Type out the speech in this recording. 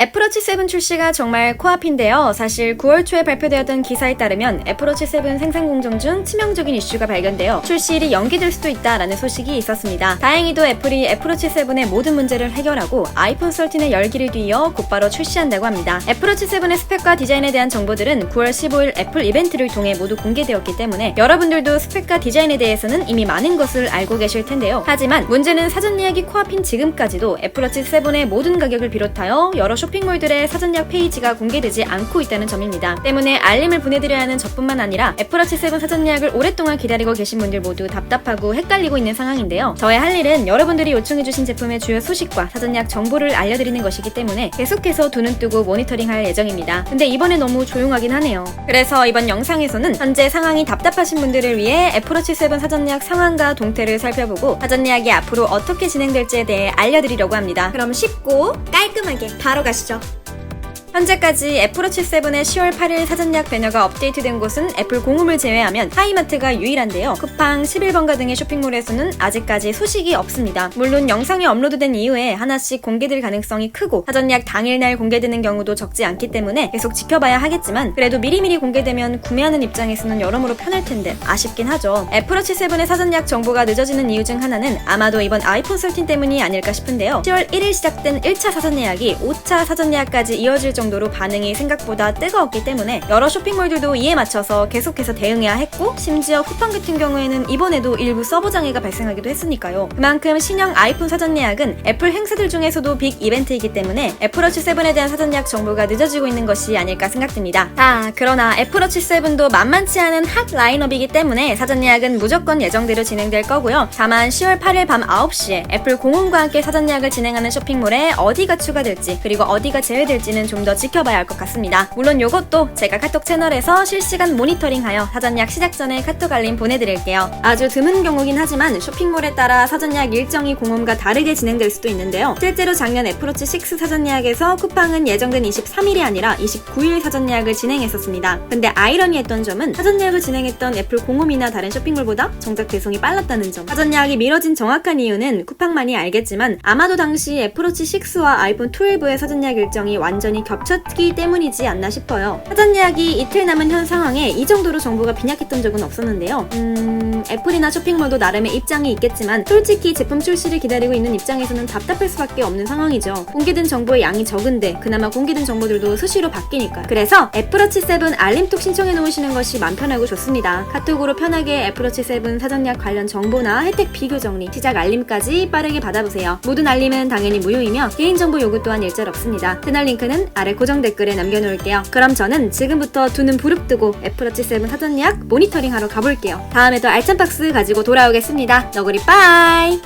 애플워치 7 출시가 정말 코앞인데요. 사실 9월 초에 발표되었던 기사에 따르면 애플워치 7 생산 공정 중 치명적인 이슈가 발견되어 출시일이 연기될 수도 있다라는 소식이 있었습니다. 다행히도 애플이 애플워치 7의 모든 문제를 해결하고 아이폰 13의 열기를 뒤이어 곧바로 출시한다고 합니다. 애플워치 7의 스펙과 디자인에 대한 정보들은 9월 15일 애플 이벤트를 통해 모두 공개되었기 때문에 여러분들도 스펙과 디자인에 대해서는 이미 많은 것을 알고 계실 텐데요. 하지만 문제는 사전 예약이 코앞인 지금까지도 애플워치 7의 모든 가격을 비롯하여 여러 쇼핑몰들의 사전 예약 페이지가 공개되지 않고 있다는 점입니다. 때문에 알림을 보내드려야 하는 저뿐만 아니라 애플워치 7 사전 예약을 오랫동안 기다리고 계신 분들 모두 답답하고 헷갈리고 있는 상황인데요. 저의 할 일은 여러분들이 요청해주신 제품의 주요 소식과 사전 예약 정보를 알려드리는 것이기 때문에 계속해서 두 눈 뜨고 모니터링할 예정입니다. 근데 이번에 너무 조용하긴 하네요. 그래서 이번 영상에서는 현재 상황이 답답하신 분들을 위해 애플워치 7 사전 예약 상황과 동태를 살펴보고 사전 예약이 앞으로 어떻게 진행될지에 대해 알려드리려고 합니다. 그럼 쉽고 깔끔하게 바로 가시죠. 현재까지 애플워치 7의 10월 8일 사전 예약 배너가 업데이트된 곳은 애플 공홈을 제외하면 하이마트가 유일한데요. 쿠팡, 11번가 등의 쇼핑몰에서는 아직까지 소식이 없습니다. 물론 영상이 업로드된 이후에 하나씩 공개될 가능성이 크고 사전 예약 당일날 공개되는 경우도 적지 않기 때문에 계속 지켜봐야 하겠지만 그래도 미리미리 공개되면 구매하는 입장에서는 여러모로 편할 텐데 아쉽긴 하죠. 애플워치 7의 사전 예약 정보가 늦어지는 이유 중 하나는 아마도 이번 아이폰 13 때문이 아닐까 싶은데요. 10월 1일 시작된 1차 사전 예약이 5차 사전 예약까지 이어질 정도로 반응이 생각보다 뜨거웠기 때문에 여러 쇼핑몰들도 이에 맞춰서 계속해서 대응해야 했고 심지어 쿠팡 같은 경우에는 이번에도 일부 서버 장애가 발생하기도 했으니까요. 그만큼 신형 아이폰 사전 예약은 애플 행사들 중에서도 빅 이벤트이기 때문에 애플워치 7에 대한 사전 예약 정보가 늦어지고 있는 것이 아닐까 생각됩니다. 그러나 애플워치 7도 만만치 않은 핫 라인업이기 때문에 사전 예약은 무조건 예정대로 진행될 거고요. 다만 10월 8일 밤 9시에 애플 공홈과 함께 사전 예약을 진행하는 쇼핑몰에 어디가 추가될지 그리고 어디가 제외될지는 좀 더 지켜봐야 할 것 같습니다. 물론 요것도 제가 카톡 채널에서 실시간 모니터링하여 사전 예약 시작 전에 카톡 알림 보내드릴게요. 아주 드문 경우긴 하지만 쇼핑몰에 따라 사전 예약 일정이 공홈과 다르게 진행될 수도 있는데요. 실제로 작년 애플워치 6 사전 예약에서 쿠팡은 예정된 23일이 아니라 29일 사전 예약을 진행했었습니다. 근데 아이러니했던 점은 사전 예약을 진행했던 애플 공홈이나 다른 쇼핑몰보다 정작 배송이 빨랐다는 점. 사전 예약이 미뤄진 정확한 이유는 쿠팡만이 알겠지만 아마도 당시 애플워치 6와 아이폰 12의 사전 예약 일정이 완전히 겹쳤기 때문이지 않나 싶어요. 사전 예약이 이틀 남은 현 상황에 이 정도로 정보가 빈약했던 적은 없었는데요. 애플이나 쇼핑몰도 나름의 입장이 있겠지만 솔직히 제품 출시를 기다리고 있는 입장에서는 답답할 수밖에 없는 상황이죠. 공개된 정보의 양이 적은데 그나마 공개된 정보들도 수시로 바뀌니까요. 그래서 애플워치 7 알림톡 신청해 놓으시는 것이 맘 편하고 좋습니다. 카톡으로 편하게 애플워치 7 사전 예약 관련 정보나 혜택 비교 정리, 시작 알림까지 빠르게 받아보세요. 모든 알림은 당연히 무료이며 개인정보 요구 또한 일절 없습니다. 채널 링크는 아래 고정 댓글에 남겨놓을게요. 그럼 저는 지금부터 두 눈 부릅뜨고 애플워치 7 사전 예약 모니터링 하러 가볼게요. 다음에 또 알찬 박스 가지고 돌아오겠습니다. 너구리 빠이!